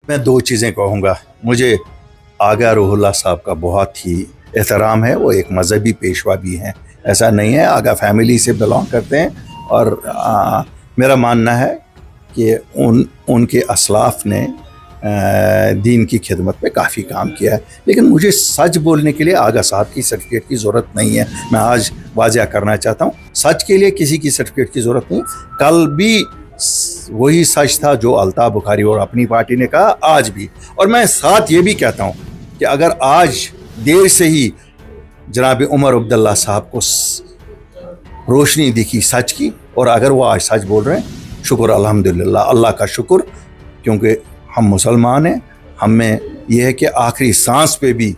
मैं दो चीज़ें कहूँगा। मुझे आगा रूहुल्लाह साहब का बहुत ही एहतराम है। वो एक मजहबी पेशवा भी हैं, ऐसा नहीं है, आगा फैमिली से बिलोंग करते हैं। और मेरा मानना है कि उनके असलाफ ने दीन की खिदमत में काफ़ी काम किया है। लेकिन मुझे सच बोलने के लिए आगा साहब की सर्टिफिकेट की ज़रूरत नहीं है। मैं आज वाज़िया करना चाहता हूँ, सच के लिए किसी की सर्टिफिकेट की ज़रूरत नहीं। कल भी वही सच था जो अल्ताफ़ बुखारी और अपनी पार्टी ने कहा, आज भी। और मैं साथ ये भी कहता हूँ कि अगर आज देर से ही जनाब उमर अब्दुल्ला साहब को रोशनी दिखी सच की, और अगर वो आज सच बोल रहे हैं, शुक्र अल्हम्दुलिल्लाह, अल्लाह का शुक्र, क्योंकि हम मुसलमान हैं। हमें यह है कि आखिरी सांस पे भी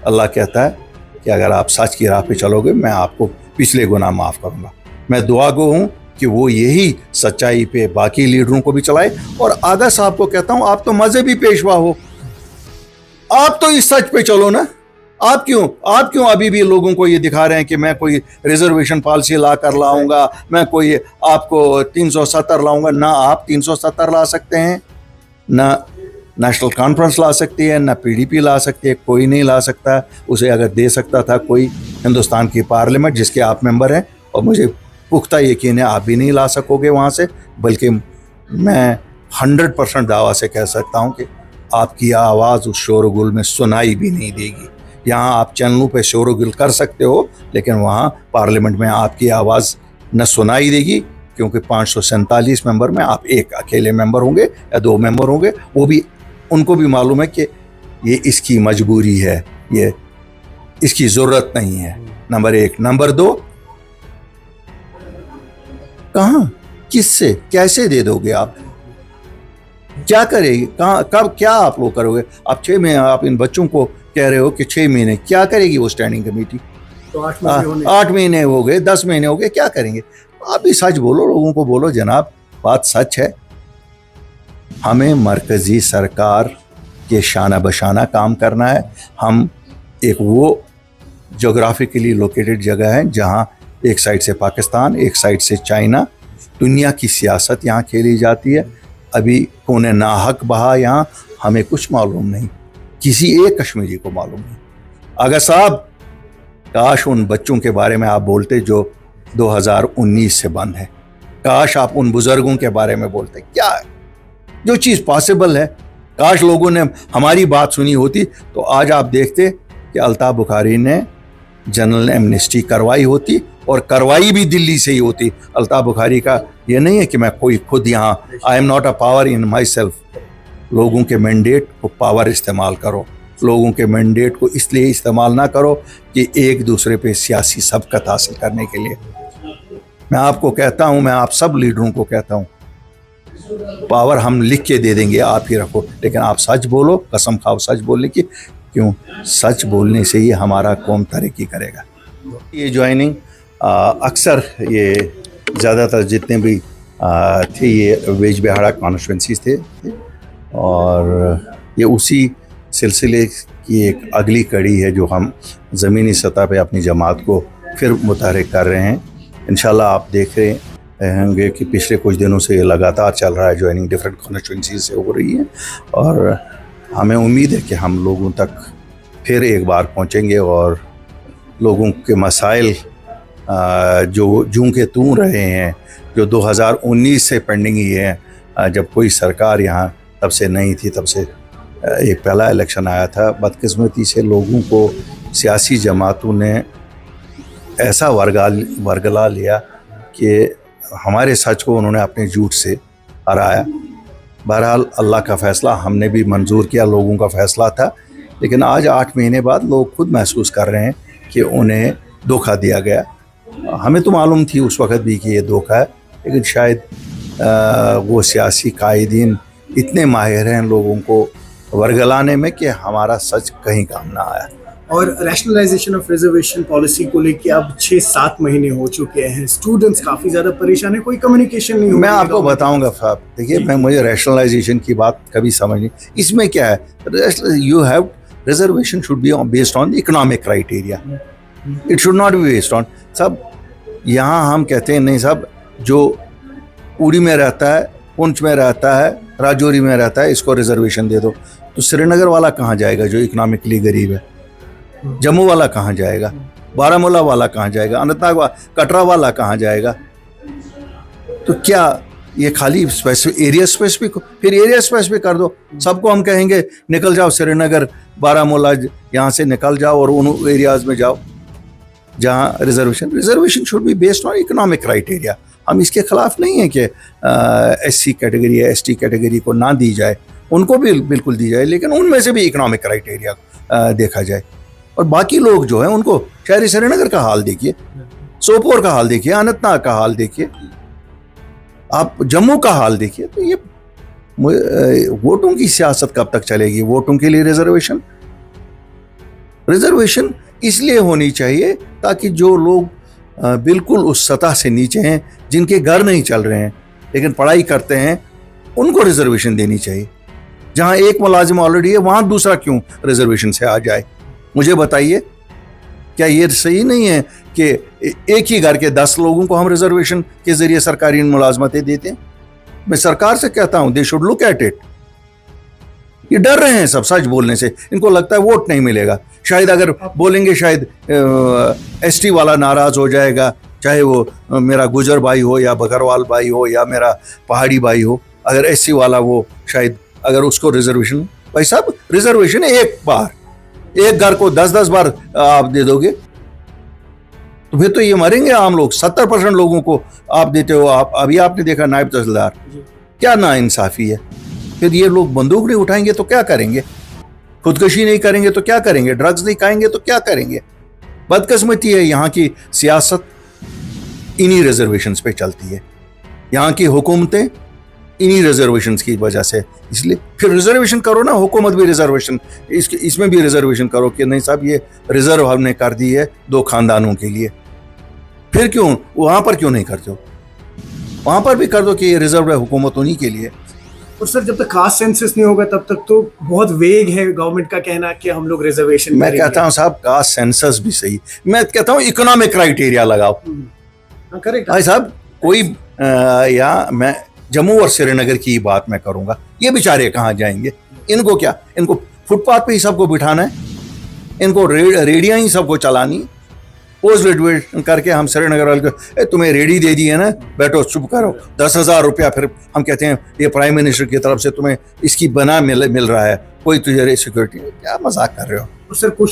अल्लाह कहता है कि अगर आप सच की राह पे चलोगे, मैं आपको पिछले गुनाह माफ़ करूँगा। मैं दुआ गो हूँ कि वो यही सच्चाई पे बाकी लीडरों को भी चलाए। और आगा साहब को कहता हूँ, आप तो मजहबी पेशवा हो, आप तो इस सच पे चलो ना। आप क्यों अभी भी लोगों को ये दिखा रहे हैं कि मैं कोई रिजर्वेशन पॉलिसी ला कर लाऊंगा, मैं कोई आपको 370 लाऊंगा। ना आप 370 ला सकते हैं, ना नेशनल कॉन्फ्रेंस ला सकती है, ना पीडीपी ला सकती है, कोई नहीं ला सकता। उसे अगर दे सकता था कोई हिंदुस्तान की पार्लियामेंट जिसके आप मेंबर हैं, और मुझे पुख्ता यकीन है आप भी नहीं ला सकोगे वहाँ से। बल्कि मैं 100% दावा से कह सकता हूँ कि आपकी आवाज़ उस शोरगुल में सुनाई भी नहीं देगी। यहाँ आप चैनलों पे शोरगुल कर सकते हो, लेकिन वहाँ पार्लियामेंट में आपकी आवाज़ न सुनाई देगी, क्योंकि 547 मेंबर में आप एक अकेले मेंबर होंगे या 2 मेंबर होंगे। वो भी उनको भी मालूम है कि ये इसकी मजबूरी है, ये इसकी ज़रूरत नहीं है। नंबर 1। नंबर 2, कहाँ, किससे, कैसे दे दोगे आप? क्या करेगी, कहाँ, कब, क्या आप लोग करोगे? आप 6 महीने, आप इन बच्चों को कह रहे हो कि 6 महीने, क्या करेगी वो स्टैंडिंग कमेटी? तो 8 महीने हो गए, 10 महीने हो गए, क्या करेंगे? आप भी सच बोलो, लोगों को बोलो जनाब बात सच है। हमें मरकज़ी सरकार के शाना बशाना काम करना है। हम एक वो जोग्राफिकली लोकेटेड जगह है जहाँ एक साइड से पाकिस्तान, एक साइड से चाइना, दुनिया की सियासत यहाँ खेली जाती है। अभी कौन नाहक बहा यहाँ, हमें कुछ मालूम नहीं, किसी एक कश्मीरी को मालूम नहीं। अगर साहब, काश उन बच्चों के बारे में आप बोलते जो 2019 से बंद है। काश आप उन बुजुर्गों के बारे में बोलते, क्या है जो चीज़ पॉसिबल है। काश लोगों ने हमारी बात सुनी होती तो आज आप देखते कि अल्ताफ़ बुखारी ने जनरल एमनेस्टी करवाई होती, और करवाई भी दिल्ली से ही होती। अल्ताफ़ बुखारी का ये नहीं है कि मैं कोई खुद यहाँ, I am not a power in my self. लोगों के मैंडेट को पावर इस्तेमाल करो। लोगों के मैंडेट को इसलिए इस्तेमाल ना करो कि एक दूसरे पे सियासी सबकत हासिल करने के लिए। मैं आपको कहता हूँ, मैं आप सब लीडरों को कहता हूँ, पावर हम लिख के दे देंगे, आप ही रखो, लेकिन आप सच बोलो, कसम खाओ सच बोलने की। क्यों? सच बोलने से ही हमारा कौम तरक्की करेगा। ये ज्वाइनिंग अक्सर ये ज़्यादातर जितने भी थे ये वेज बिहाड़ा कॉन्स्टिट्यूंसीज थे, और ये उसी सिलसिले की एक अगली कड़ी है जो हम ज़मीनी सतह पे अपनी जमात को फिर मुतहरिक कर रहे हैं। इंशाल्लाह आप देख रहे होंगे कि पिछले कुछ दिनों से ये लगातार चल रहा है, ज्वाइनिंग डिफरेंट कॉन्स्टिट्यूंसीज से हो रही है, और हमें उम्मीद है कि हम लोगों तक फिर एक बार पहुंचेंगे और लोगों के मसाइल जो जूं के तूं रहे हैं, जो 2019 से पेंडिंग ही है। जब कोई सरकार यहाँ तब से नहीं थी, तब से एक पहला इलेक्शन आया था, बदकिस्मती से लोगों को सियासी जमातों ने ऐसा वर्गला लिया कि हमारे सच को उन्होंने अपने झूठ से हराया। बहरहाल अल्लाह का फ़ैसला हमने भी मंजूर किया, लोगों का फ़ैसला था, लेकिन आज 8 महीने बाद लोग खुद महसूस कर रहे हैं कि उन्हें धोखा दिया गया। हमें तो मालूम थी उस वक़्त भी कि ये धोखा है, लेकिन शायद वो सियासी कायदीन इतने माहिर हैं लोगों को वर्गलाने में कि हमारा सच कहीं काम ना आया। और रैशनलाइजेशन ऑफ रिजर्वेशन पॉलिसी को लेकर अब 6-7 महीने हो चुके हैं, स्टूडेंट्स काफ़ी ज़्यादा परेशान है, कोई कम्युनिकेशन नहीं हो। मैं आपको बताऊंगा साहब, देखिए मुझे रैशनलाइजेशन की बात कभी समझ नहीं। इसमें क्या है, you have reservation should be based on economic criteria, it should not be based on. सब यहाँ हम कहते हैं नहीं साहब, जो उड़ी में रहता है पुंछ में रहता है, राजौरी में रहता है, इसको रिजर्वेशन दे दो। तो श्रीनगर वाला कहाँ जाएगा जो इकोनॉमिकली गरीब है? जम्मू वाला कहाँ जाएगा? बारामूला वाला कहाँ जाएगा? अनंतनाग कटरा वाला कहाँ जाएगा? तो क्या ये खाली स्पेसिफिक एरिया स्पेसिफिक? फिर एरिया स्पेसिफिक कर दो, सबको हम कहेंगे निकल जाओ श्रीनगर, बारामूला, यहाँ से निकल जाओ और उन एरियाज में जाओ जहाँ reservation should be based on economic criteria. हम इसके खिलाफ नहीं है कि एससी कैटेगरी या एसटी कैटेगरी को ना दी जाए, उनको भी बिल्कुल दी जाए, लेकिन उनमें से भी इकोनॉमिक क्राइटेरिया देखा जाए। और बाकी लोग जो हैं उनको, शहरी श्रीनगर का हाल देखिए, सोपोर का हाल देखिए, अनंतनाग का हाल देखिए, आप जम्मू का हाल देखिए। तो ये वोटों की सियासत कब तक चलेगी? वोटों के लिए रिजर्वेशन इसलिए होनी चाहिए ताकि जो लोग बिल्कुल उस सतह से नीचे हैं, जिनके घर नहीं चल रहे हैं लेकिन पढ़ाई करते हैं, उनको रिजर्वेशन देनी चाहिए। जहां एक मुलाजिम ऑलरेडी है वहां दूसरा क्यों रिजर्वेशन से आ जाए? मुझे बताइए, क्या ये सही नहीं है कि एक ही घर के 10 लोगों को हम रिजर्वेशन के जरिए सरकारी मुलाजमतें देते हैं? मैं सरकार से कहता हूं they should look at it. ये डर रहे हैं सब सच बोलने से, इनको लगता है वोट नहीं मिलेगा। शायद अगर बोलेंगे शायद एसटी वाला नाराज हो जाएगा, चाहे वो मेरा गुजर भाई हो या बकरवाल भाई हो या मेरा पहाड़ी भाई हो। अगर एससी वाला वो शायद अगर उसको रिजर्वेशन, भाई साहब रिजर्वेशन एक बार, एक घर को 10-10 बार आप दे दोगे तो फिर तो ये मरेंगे आम लोग। 70% लोगों को आप देते हो। आप अभी आपने देखा नायब तहसीलदार, क्या नाइंसाफी है। फिर ये लोग बंदूक नहीं उठाएंगे तो क्या करेंगे? खुदकुशी नहीं करेंगे तो क्या करेंगे? ड्रग्स नहीं खाएंगे तो क्या करेंगे? बदकिस्मती है, यहाँ की सियासत इन्हीं रिजर्वेशंस पे चलती है, यहाँ की हुकूमतें इन्हीं रिजर्वेशंस की वजह से। इसलिए फिर रिजर्वेशन करो ना, हुकूमत भी रिजर्वेशन, इसमें भी रिजर्वेशन करो कि नहीं साहब ये रिजर्व हमने कर दी है 2 खानदानों के लिए। फिर क्यों वहां पर क्यों नहीं करते हो? वहां पर भी कर दो कि ये रिजर्व है हुकूमत उन्हीं के लिए। और सर जब तक कास्ट सेंसस नहीं होगा तब तक तो बहुत वेग है गवर्नमेंट का कहना कि हम लोग रिजर्वेशन। मैं कहता हूँ साहब कास्ट सेंसस भी सही, मैं कहता हूँ इकोनॉमिक क्राइटेरिया लगाओ। करेक्ट भाई साहब कोई या मैं जम्मू और श्रीनगर की बात मैं करूंगा, ये बेचारे कहाँ जाएंगे? इनको क्या, इनको फुटपाथ पे ही सबको बिठाना है, इनको रेडियां ही सबको चलानी। पोस्ट ग्रेजुएशन करके हम श्रीनगर वाले को तुम्हें रेडी दे दी है ना, बैठो चुप करो, 10,000 रुपया फिर हम कहते हैं ये प्राइम मिनिस्टर की तरफ से तुम्हें इसकी बना मिल रहा है, कोई तुझे सिक्योरिटी। क्या मजाक कर रहे हो? सर कुछ